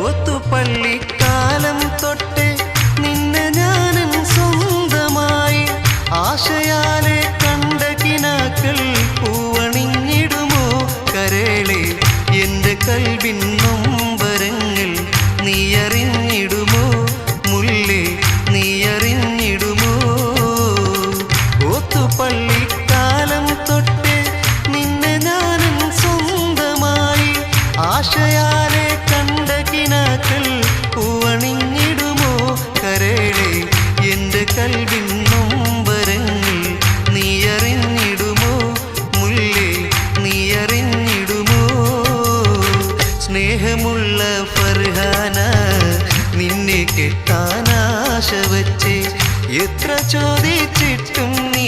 ഓത്തുപള്ളിക്കാലം തൊട്ടേ നിന്നെ ഞാനും സ്വന്തമായി ആശയാലെ കണ്ട കിനാക്കൾ പൂവണിഞ്ഞിടുമോ കരളെ എൻ്റെ കൽവിൻ നൊമ്പരങ്ങൾ നീയറിഞ്ഞിടുമോ മുല്ലേ നീയറിഞ്ഞിടുമോ ഓത്തുപള്ളിക്കാലം തൊട്ടേ നിന്നെ ഞാനും സ്വന്തമായി ആശയാലെ കണ്ട കിനാക്കൾ പൂവണിഞ്ഞിടുമോ കരളെ എൻ്റെ കൽവിൻ നൊമ്പരങ്ങൾ നീയറിഞ്ഞിടുമോ മുല്ലേ നീയറിഞ്ഞിടുമോ സ്നേഹമുള്ള ഫർഹാന നിന്നെ കെട്ടാനാശ വച്ചേ എത്ര ചോദിച്ചിട്ടും നീ